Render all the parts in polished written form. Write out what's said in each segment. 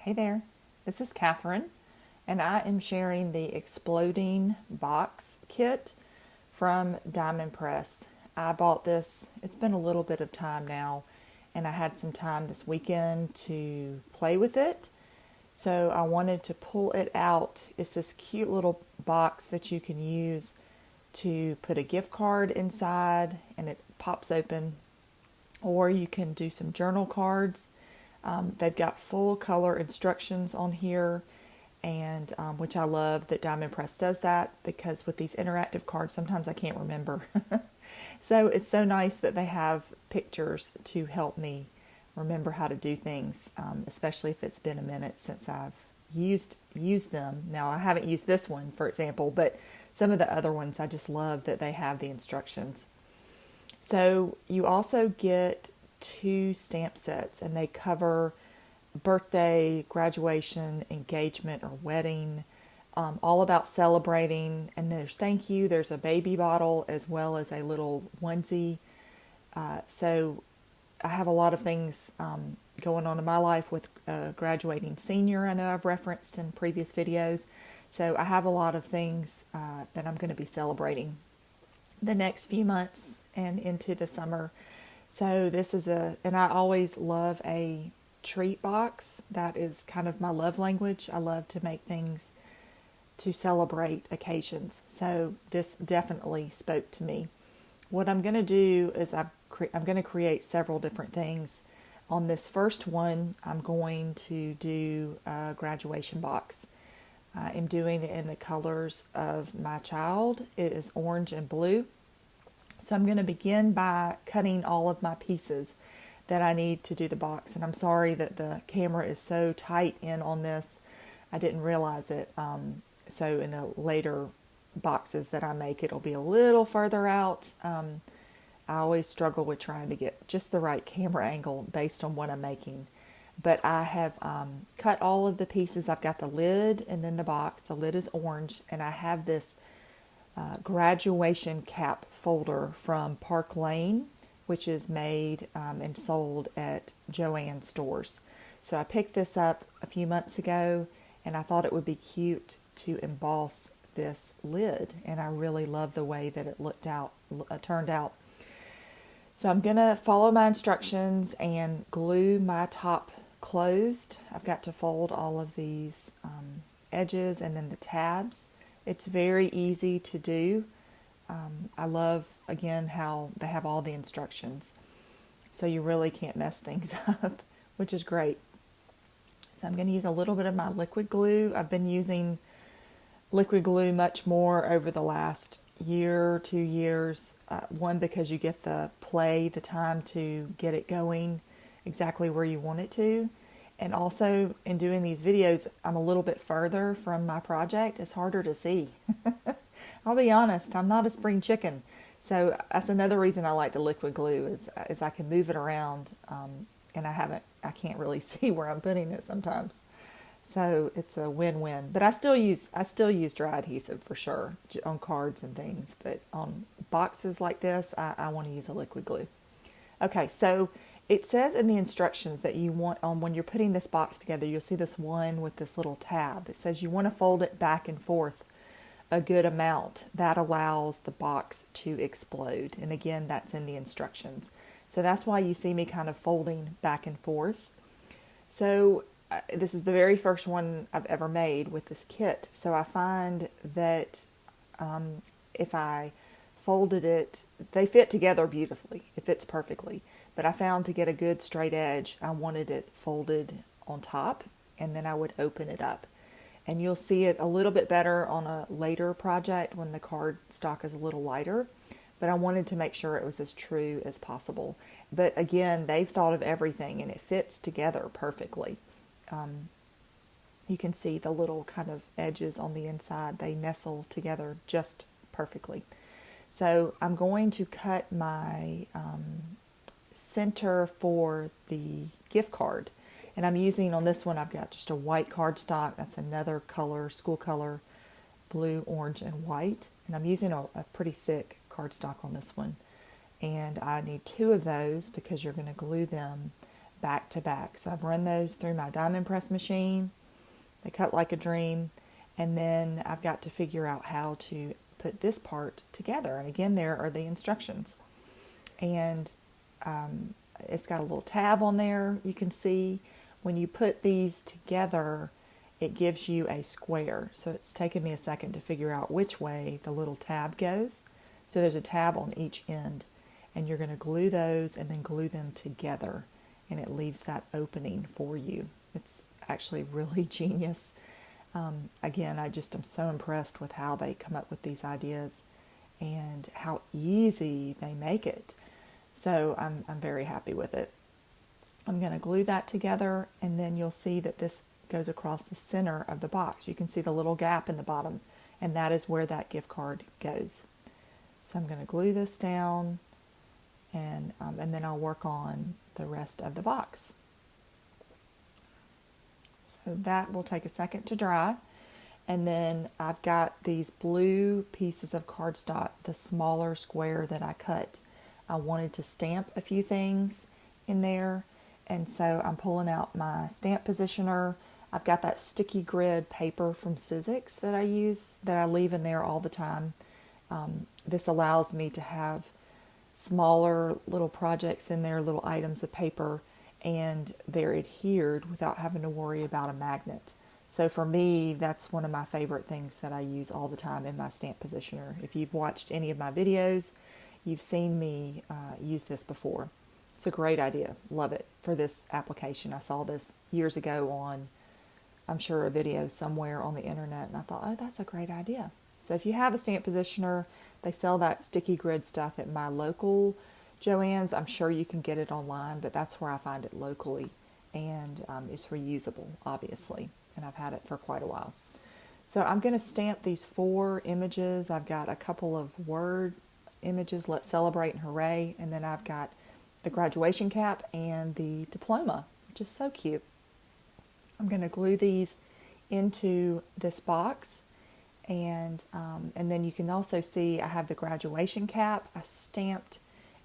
Hey there, this is Katherine, and I am sharing the Exploding Box Kit from Diamond Press. I bought this, it's been a little bit of time now, and I had some time this weekend to play with it. So I wanted to pull it out. It's this cute little box that you can use to put a gift card inside, and it pops open. Or you can do some journal cards. They've got full color instructions on here, and which I love that Diamond Press does that, because with these interactive cards sometimes I can't remember. So it's so nice that they have pictures to help me remember how to do things, especially if it's been a minute since I've used them. Now I haven't used this one, for example, but some of the other ones I just love that they have the instructions. So you also get 2 stamp sets, and they cover birthday, graduation, engagement, or wedding, all about celebrating. And there's thank you, there's a baby bottle, as well as a little onesie. So I have a lot of things going on in my life with graduating senior. I know I've referenced in previous videos. So I have a lot of things that I'm going to be celebrating the next few months and into the summer. So this is and I always love a treat box. That is kind of my love language. I love to make things to celebrate occasions. So this definitely spoke to me. What I'm going to do is I'm going to create several different things. On this first one, I'm going to do a graduation box. I am doing it in the colors of my child. It is orange and blue. So I'm going to begin by cutting all of my pieces that I need to do the box. And I'm sorry that the camera is so tight in on this. I didn't realize it. So in the later boxes that I make, it'll be a little further out. I always struggle with trying to get just the right camera angle based on what I'm making. But I have cut all of the pieces. I've got the lid and then the box. The lid is orange, and I have this graduation cap folder from Park Lane, which is made and sold at Joann stores. So I picked this up a few months ago, and I thought it would be cute to emboss this lid, and I really love the way that it turned out. So I'm going to follow my instructions and glue my top closed. I've got to fold all of these edges and then the tabs. It's very easy to do. I love, again, how they have all the instructions. So you really can't mess things up, which is great. So I'm going to use a little bit of my liquid glue. I've been using liquid glue much more over the last year, 2 years. One, because you get the time to get it going exactly where you want it to. And also, in doing these videos, I'm a little bit further from my project. It's harder to see. I'll be honest, I'm not a spring chicken. So that's another reason I like the liquid glue is I can move it around, and I can't really see where I'm putting it sometimes. So it's a win-win. But I still use dry adhesive for sure on cards and things. But on boxes like this, I want to use a liquid glue. Okay, so it says in the instructions that you want, when you're putting this box together, you'll see this one with this little tab. It says you want to fold it back and forth a good amount. That allows the box to explode. And again, that's in the instructions. So that's why you see me kind of folding back and forth. So this is the very first one I've ever made with this kit. So I find that if I folded it, they fit together beautifully. It fits perfectly. But I found to get a good straight edge, I wanted it folded on top, and then I would open it up. And you'll see it a little bit better on a later project when the card stock is a little lighter. But I wanted to make sure it was as true as possible. But again, they've thought of everything, and it fits together perfectly. You can see the little kind of edges on the inside. They nestle together just perfectly. So I'm going to cut my center for the gift card. And I'm using, on this one, I've got just a white cardstock. That's another color, school color, blue, orange, and white. And I'm using a pretty thick cardstock on this one. And I need 2 of those because you're going to glue them back to back. So I've run those through my diamond press machine. They cut like a dream. And then I've got to figure out how to put this part together. And again, there are the instructions. And it's got a little tab on there. You can see when you put these together, it gives you a square. So it's taken me a second to figure out which way the little tab goes. So there's a tab on each end. And you're going to glue those and then glue them together. And it leaves that opening for you. It's actually really genius. Again, I just am so impressed with how they come up with these ideas and how easy they make it. So I'm very happy with it. I'm going to glue that together, and then you'll see that this goes across the center of the box. You can see the little gap in the bottom, and that is where that gift card goes. So I'm going to glue this down, and then I'll work on the rest of the box. So that will take a second to dry. And then I've got these blue pieces of cardstock, the smaller square that I cut. I wanted to stamp a few things in there. And so I'm pulling out my stamp positioner. I've got that sticky grid paper from Sizzix that I use, that I leave in there all the time. This allows me to have smaller little projects in there, little items of paper, and they're adhered without having to worry about a magnet. So for me, that's one of my favorite things that I use all the time in my stamp positioner. If you've watched any of my videos, you've seen me use this before. It's a great idea. Love it for this application. I saw this years ago on, I'm sure, a video somewhere on the internet, and I thought, oh, that's a great idea. So if you have a stamp positioner, they sell that sticky grid stuff at my local Joann's. I'm sure you can get it online, but that's where I find it locally. And it's reusable, obviously. And I've had it for quite a while. So I'm going to stamp these 4 images. I've got a couple of word images, Let's Celebrate and Hooray. And then I've got the graduation cap and the diploma, which is so cute. I'm going to glue these into this box. And then you can also see I have the graduation cap. I stamped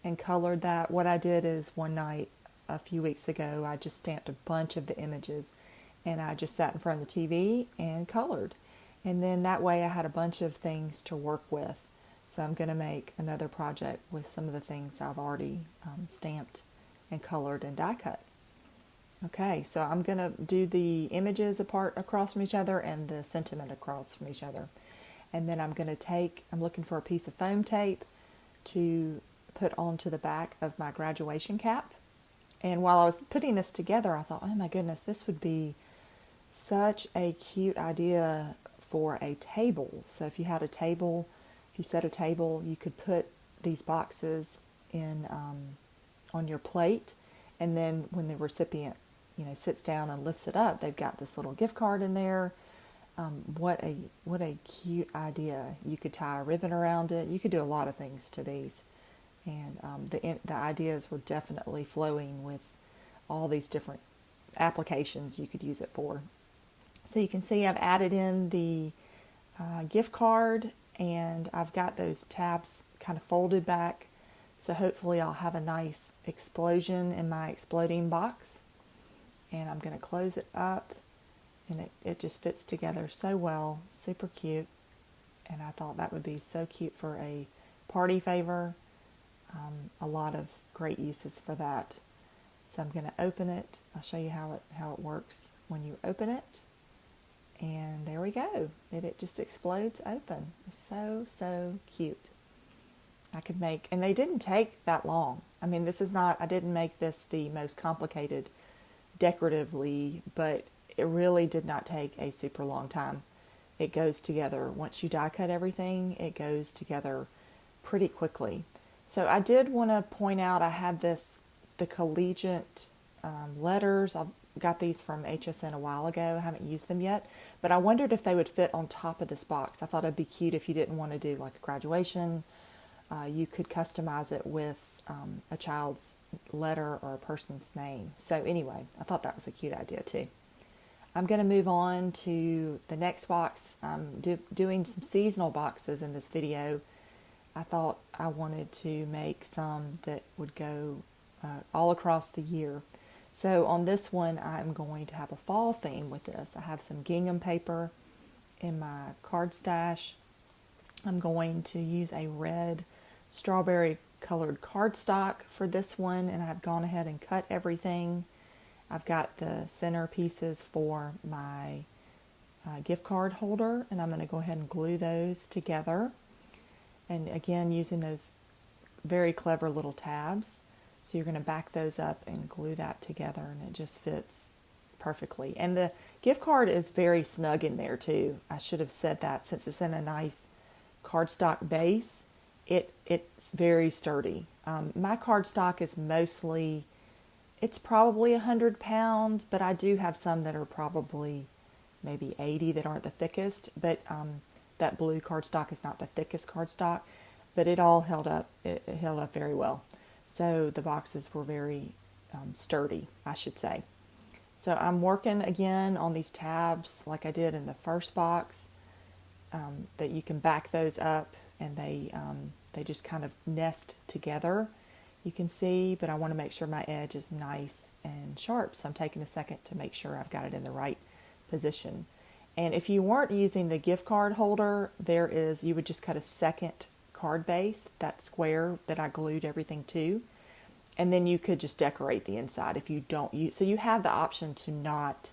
and colored that. What I did is one night a few weeks ago, I just stamped a bunch of the images, and I just sat in front of the TV and colored. And then that way I had a bunch of things to work with. So I'm going to make another project with some of the things I've already stamped and colored and die cut. Okay, so I'm going to do the images apart across from each other and the sentiment across from each other. And then I'm looking for a piece of foam tape to put onto the back of my graduation cap. And while I was putting this together, I thought, oh my goodness, this would be such a cute idea for a table. So if you had a table, if you set a table, you could put these boxes in on your plate, and then when the recipient, sits down and lifts it up, they've got this little gift card in there. What a cute idea! You could tie a ribbon around it. You could do a lot of things to these. And the ideas were definitely flowing with all these different applications you could use it for. So you can see I've added in the gift card, and I've got those tabs kind of folded back. So hopefully I'll have a nice explosion in my exploding box. And I'm going to close it up, and it just fits together so well, super cute. And I thought that would be so cute for a party favor. A lot of great uses for that. So I'm going to open it. I'll show you how it works when you open it. And there we go. It just explodes open. It's so cute. I could make, and they didn't take that long. I mean, I didn't make this the most complicated decoratively, but it really did not take a super long time. It goes together. Once you die cut everything, it goes together pretty quickly. So I did want to point out I had the collegiate letters. I got these from HSN a while ago. I haven't used them yet, but I wondered if they would fit on top of this box. I thought it'd be cute if you didn't want to do like a graduation. You could customize it with a child's letter or a person's name. So anyway, I thought that was a cute idea too. I'm going to move on to the next box. I'm doing some seasonal boxes in this video. I thought I wanted to make some that would go all across the year. So on this one, I'm going to have a fall theme with this. I have some gingham paper in my card stash. I'm going to use a red strawberry colored cardstock for this one, and I've gone ahead and cut everything. I've got the center pieces for my gift card holder, and I'm going to go ahead and glue those together. And again, using those very clever little tabs. So you're going to back those up and glue that together, and it just fits perfectly. And the gift card is very snug in there too. I should have said that, since it's in a nice cardstock base, it's very sturdy. My cardstock is mostly, it's probably 100 pounds, but I do have some that are probably maybe 80 that aren't the thickest. But that blue cardstock is not the thickest cardstock, but it all held up. It held up very well. So the boxes were very sturdy, I should say. So I'm working again on these tabs like I did in the first box, that you can back those up, and they just kind of nest together, you can see, but I want to make sure my edge is nice and sharp. So I'm taking a second to make sure I've got it in the right position. And if you weren't using the gift card holder, you would just cut a second card base, that square that I glued everything to, and then you could just decorate the inside if you don't use. So you have the option to not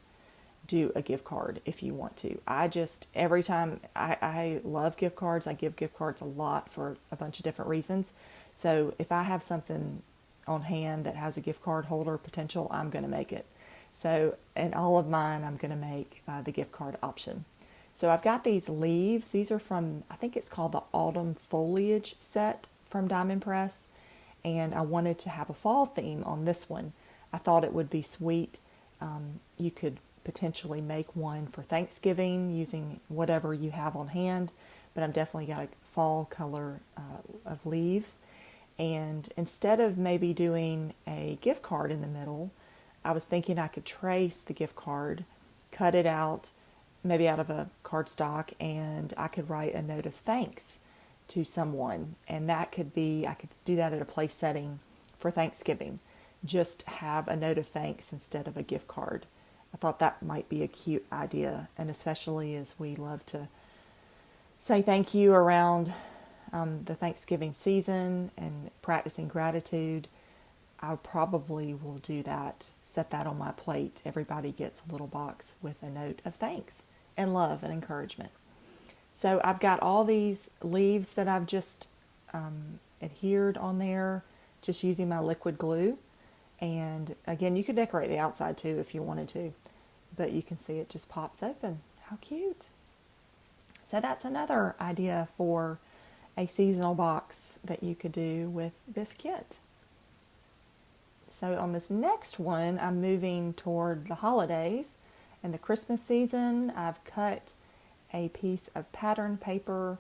do a gift card if you want to. Every time I love gift cards. I give gift cards a lot for a bunch of different reasons. So if I have something on hand that has a gift card holder potential, I'm going to make it. So in all of mine, I'm going to make the gift card option. So I've got these leaves. These are from, I think it's called the Autumn Foliage Set from Diamond Press. And I wanted to have a fall theme on this one. I thought it would be sweet. You could potentially make one for Thanksgiving using whatever you have on hand. But I've definitely got a fall color of leaves. And instead of maybe doing a gift card in the middle, I was thinking I could trace the gift card, cut it out, maybe out of a cardstock, and I could write a note of thanks to someone. And that could be, I could do that at a place setting for Thanksgiving. Just have a note of thanks instead of a gift card. I thought that might be a cute idea, and especially as we love to say thank you around the Thanksgiving season and practicing gratitude. I probably will do that, set that on my plate. Everybody gets a little box with a note of thanks and love and encouragement. So I've got all these leaves that I've just adhered on there, just using my liquid glue. And again, you could decorate the outside too if you wanted to, but you can see it just pops open. How cute. So that's another idea for a seasonal box that you could do with this kit. So on this next one, I'm moving toward the holidays and the Christmas season. I've cut a piece of pattern paper.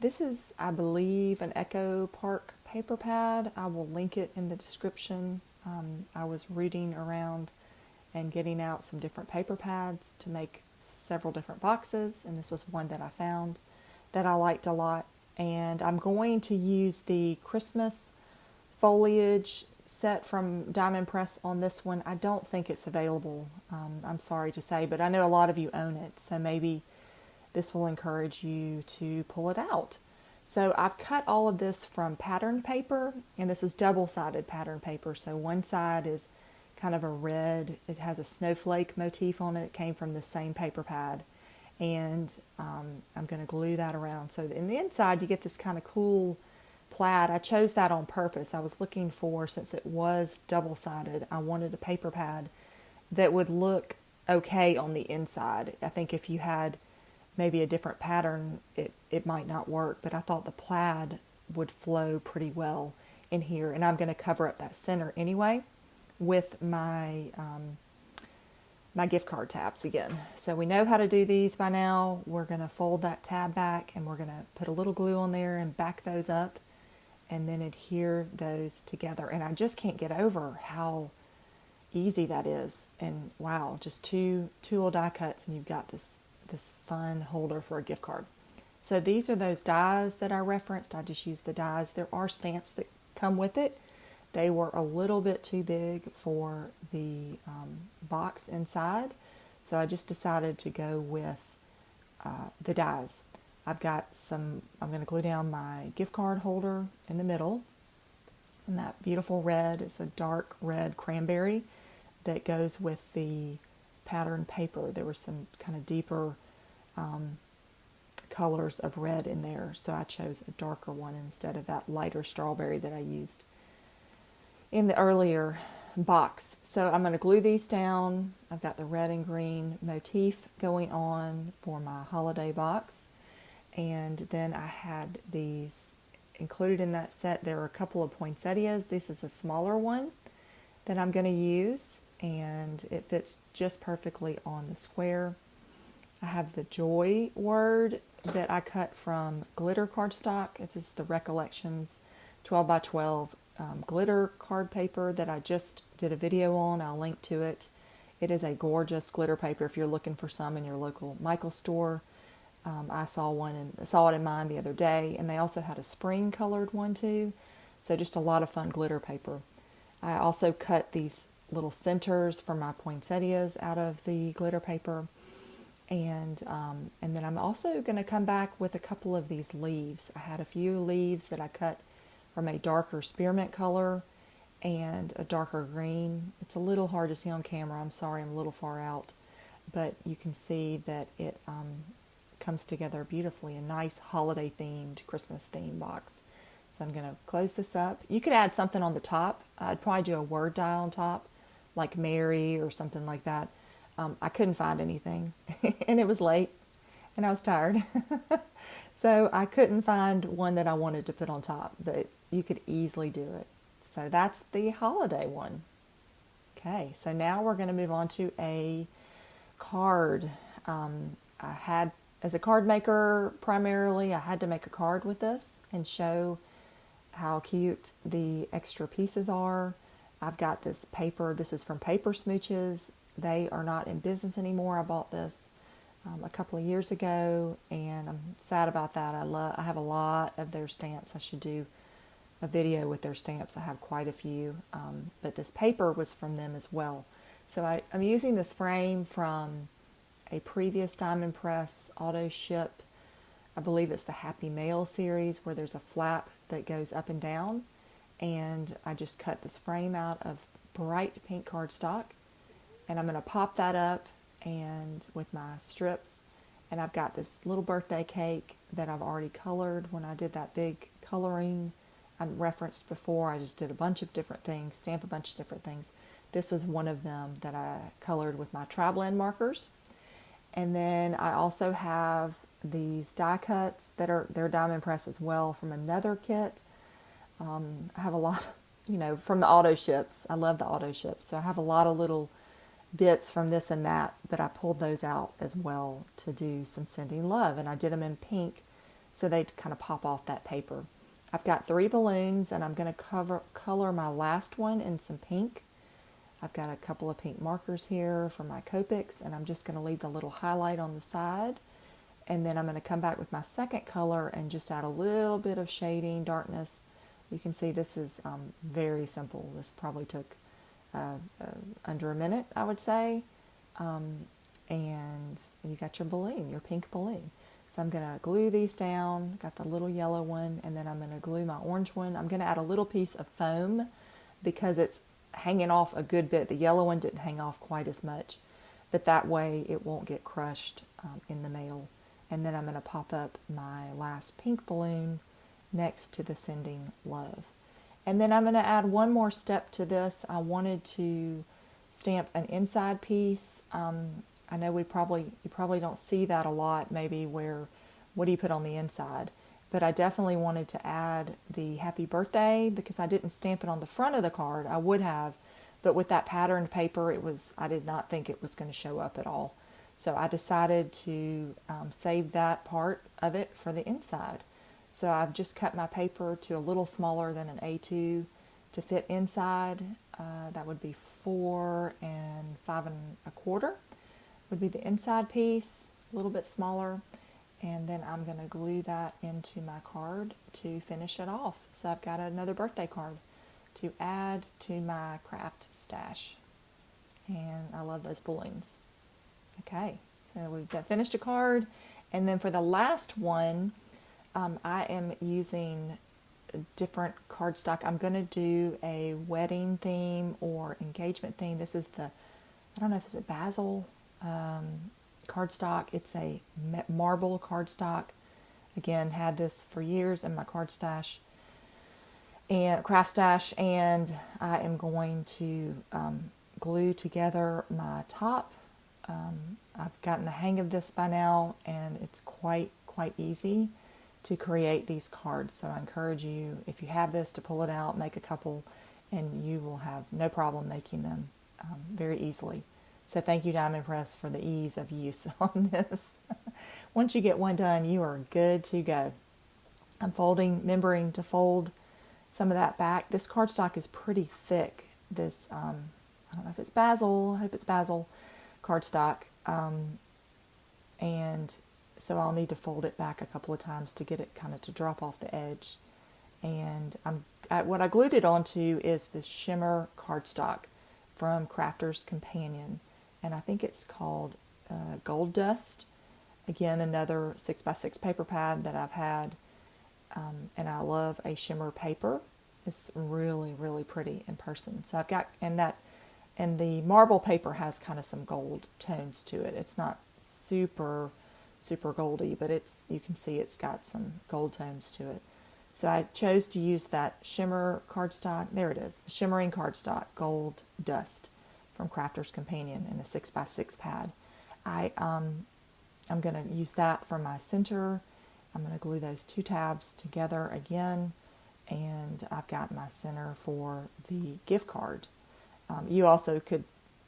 This is, I believe, an Echo Park paper pad. I will link it in the description. I was reading around and getting out some different paper pads to make several different boxes, and this was one that I found that I liked a lot. And I'm going to use the Christmas foliage set from Diamond Press on this one. I don't think it's available, I'm sorry to say, but I know a lot of you own it, so maybe this will encourage you to pull it out. So I've cut all of this from pattern paper, and this was double-sided pattern paper. So one side is kind of a red, it has a snowflake motif on it. It came from the same paper pad, and I'm going to glue that around. So in the inside you get this kind of cool plaid. I chose that on purpose. I was looking for, since it was double-sided, I wanted a paper pad that would look okay on the inside. I think if you had maybe a different pattern, it might not work, but I thought the plaid would flow pretty well in here. And I'm going to cover up that center anyway with my my gift card tabs again. So we know how to do these by now. We're going to fold that tab back, and we're going to put a little glue on there and back those up, and then adhere those together. And I just can't get over how easy that is. And wow, just two little die cuts, and you've got this fun holder for a gift card. So these are those dies that I referenced. I just used the dies. There are stamps that come with it, They were a little bit too big for the box inside, so I just decided to go with the dies. I'm going to glue down my gift card holder in the middle, and that beautiful red, it's a dark red cranberry that goes with the pattern paper. There were some kind of deeper colors of red in there, so I chose a darker one instead of that lighter strawberry that I used in the earlier box. So I'm going to glue these down. I've got the red and green motif going on for my holiday box, and then I had these included in that set. There are a couple of poinsettias. This is a smaller one that I'm going to use, and it fits just perfectly on the square. I have the joy word that I cut from glitter cardstock. This is the Recollections 12 by 12 glitter card paper that I just did a video on. I'll link to it. It is a gorgeous glitter paper if you're looking for some in your local Michaels store. I saw it in mine the other day, and they also had a spring colored one too. So just a lot of fun glitter paper. I also cut these little centers for my poinsettias out of the glitter paper. And then I'm also going to come back with a couple of these leaves. I had a few leaves that I cut from a darker spearmint color and a darker green. It's a little hard to see on camera. I'm sorry, I'm a little far out. But you can see that it comes together beautifully. A nice holiday themed, Christmas themed box. So I'm going to close this up. You could add something on the top. I'd probably do a word die on top, like Mary or something like that. I couldn't find anything, and it was late, and I was tired. So I couldn't find one that I wanted to put on top, but you could easily do it. So that's the holiday one. Okay, so now we're going to move on to a card. I had, as a card maker primarily, I had to make a card with this and show how cute the extra pieces are. I've got this paper. This is from Paper Smooches. They are not in business anymore. I bought this a couple of years ago, and I'm sad about that. I have a lot of their stamps. I should do a video with their stamps. I have quite a few, but this paper was from them as well. So I'm using this frame from a previous Diamond Press auto ship. I believe it's the Happy Mail series, where there's a flap that goes up and down, and I just cut this frame out of bright pink cardstock. And I'm going to pop that up and with my strips, and I've got this little birthday cake that I've already colored when I did that big coloring I referenced before. I just did a bunch of different things, stamped a bunch of different things. This was one of them that I colored with my Tri-Blend markers. And then I also have these die cuts that they're Diamond Press as well from another kit. I have a lot, from the auto ships. I love the auto ships. So I have a lot of little bits from this and that, but I pulled those out as well to do some sending love, and I did them in pink so they'd kind of pop off that paper. I've got 3 balloons, and I'm going to color my last one in some pink. I've got a couple of pink markers here for my Copics, and I'm just going to leave the little highlight on the side, and then I'm going to come back with my second color and just add a little bit of shading, darkness. You can see this is very simple. This probably took under a minute, I would say. And you got your balloon, your pink balloon. So I'm going to glue these down. Got the little yellow one, and then I'm going to glue my orange one. I'm going to add a little piece of foam because it's hanging off a good bit. The yellow one didn't hang off quite as much, but that way it won't get crushed in the mail. And then I'm going to pop up my last pink balloon next to the sending love. And then I'm going to add one more step to this. I wanted to stamp an inside piece. I know you probably don't see that a lot, maybe, where what do you put on the inside? But I definitely wanted to add the happy birthday because I didn't stamp it on the front of the card. I would have, but with that patterned paper, I did not think it was going to show up at all. So I decided to save that part of it for the inside. So I've just cut my paper to a little smaller than an A2 to fit inside. That would be 4 and 5 1/4 would be the inside piece, a little bit smaller. And then I'm going to glue that into my card to finish it off. So I've got another birthday card. to add to my craft stash. And I love those balloons. Okay, so we've finished a card. And then for the last one, I am using a different cardstock. I'm going to do a wedding theme or engagement theme. This is the, I don't know if it's a Bazzill cardstock. It's a marble cardstock. Again, had this for years in my card stash and craft stash, and I am going to glue together my top. I've gotten the hang of this by now, and it's quite easy to create these cards. So I encourage you, if you have this, to pull it out, make a couple, and you will have no problem making them very easily. So thank you, Diamond Press, for the ease of use on this. Once you get one done, you are good to go. I'm remembering to fold some of that back. This cardstock is pretty thick. This, I don't know if it's Bazzill, I hope it's Bazzill cardstock. And so I'll need to fold it back a couple of times to get it kind of to drop off the edge. And what I glued it onto is the shimmer cardstock from Crafter's Companion. And I think it's called Gold Dust. Again, another 6x6 paper pad that I've had. And I love a shimmer paper. It's really, really pretty in person. So I've got, and the marble paper has kind of some gold tones to it. It's not super goldy, but you can see it's got some gold tones to it. So I chose to use that shimmer cardstock. There it is, the Shimmering cardstock, Gold Dust from Crafter's Companion in a 6x6 pad. I'm going to use that for my center. I'm going to glue those two tabs together again, and I've got my center for the gift card. You also could,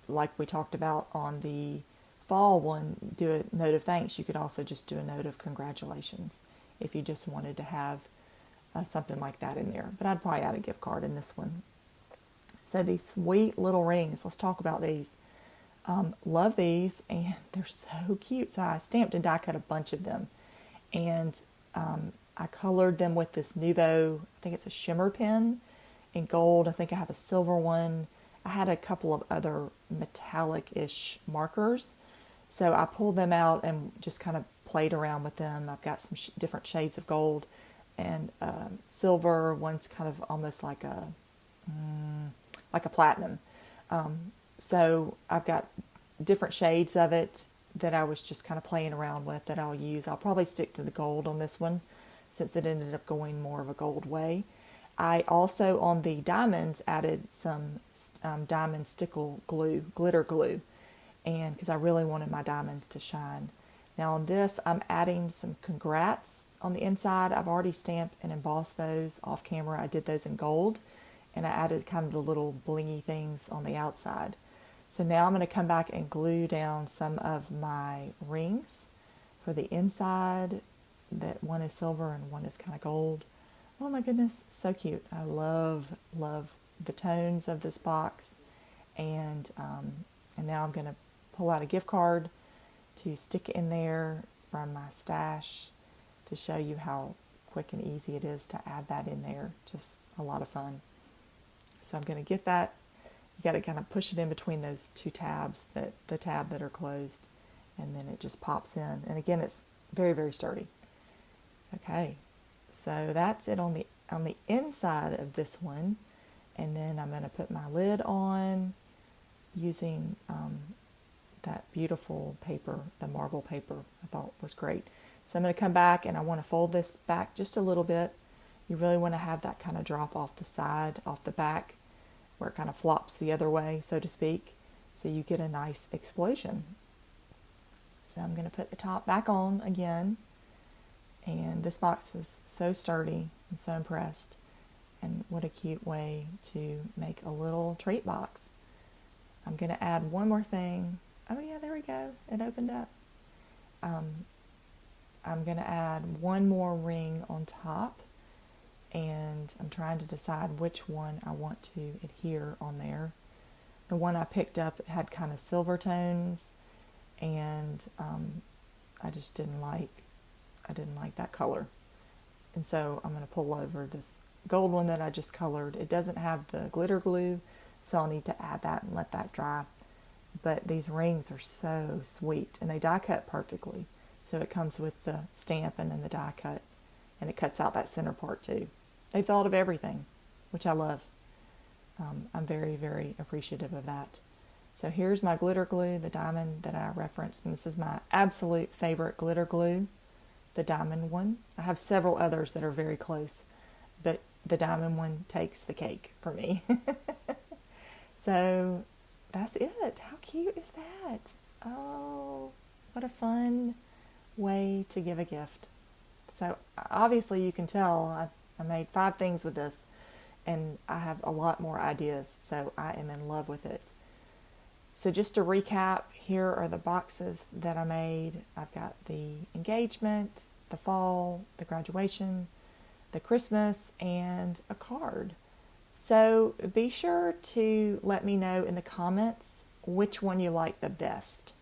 like we talked about on the fall one, do a note of thanks. You could also just do a note of congratulations if you just wanted to have something like that in there. But I'd probably add a gift card in this one. So these sweet little rings, let's talk about these. Love these, and they're so cute. So I stamped and die cut a bunch of them. And I colored them with this Nuvo, I think it's a shimmer pen in gold. I think I have a silver one. I had a couple of other metallic-ish markers. So I pulled them out and just kind of played around with them. I've got some different shades of gold and silver. One's kind of almost like a platinum. So I've got different shades of it that I was just kind of playing around with that I'll use. I'll probably stick to the gold on this one since it ended up going more of a gold way. I also, on the diamonds, added some diamond stickle glue, glitter glue, and because I really wanted my diamonds to shine. Now on this, I'm adding some congrats on the inside. I've already stamped and embossed those off camera. I did those in gold, and I added kind of the little blingy things on the outside. So now I'm going to come back and glue down some of my rings for the inside. That one is silver and one is kind of gold. Oh my goodness, so cute. I love the tones of this box. And now I'm going to pull out a gift card to stick in there from my stash to show you how quick and easy it is to add that in there. Just a lot of fun. So I'm going to get that. You got to kind of push it in between those two tabs, the tab that are closed, and then it just pops in. And again, it's very, very sturdy. Okay, so that's it on the inside of this one. And then I'm going to put my lid on using that beautiful paper, the marble paper I thought was great. So I'm going to come back and I want to fold this back just a little bit. You really want to have that kind of drop off the side, off the back, where it kind of flops the other way, so to speak, so you get a nice explosion. So I'm going to put the top back on again, and this box is so sturdy. I'm so impressed, and what a cute way to make a little treat box. I'm going to add one more thing. Oh yeah, there we go. It opened up. I'm going to add one more ring on top, and I'm trying to decide which one I want to adhere on there. The one I picked up had kind of silver tones, and I just didn't like that color. And so I'm going to pull over this gold one that I just colored, it doesn't have the glitter glue, so I'll need to add that and let that dry. But these rings are so sweet, and they die cut perfectly. So it comes with the stamp and then the die cut, and it cuts out that center part too. They thought of everything, which I love. I'm very, very appreciative of that. So here's my glitter glue, the diamond that I referenced, and this is my absolute favorite glitter glue, the diamond one. I have several others that are very close, but the diamond one takes the cake for me. So that's it. How cute is that? Oh, what a fun way to give a gift. So obviously you can tell I made 5 things with this, and I have a lot more ideas, so I am in love with it. So just to recap, here are the boxes that I made. I've got the engagement, the fall, the graduation, the Christmas, and a card. So be sure to let me know in the comments which one you like the best.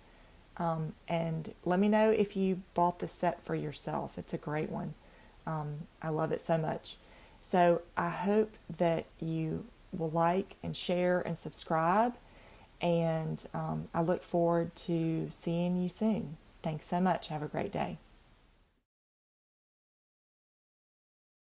And let me know if you bought the set for yourself. It's a great one. I love it so much. So I hope that you will like and share and subscribe. And I look forward to seeing you soon. Thanks so much. Have a great day.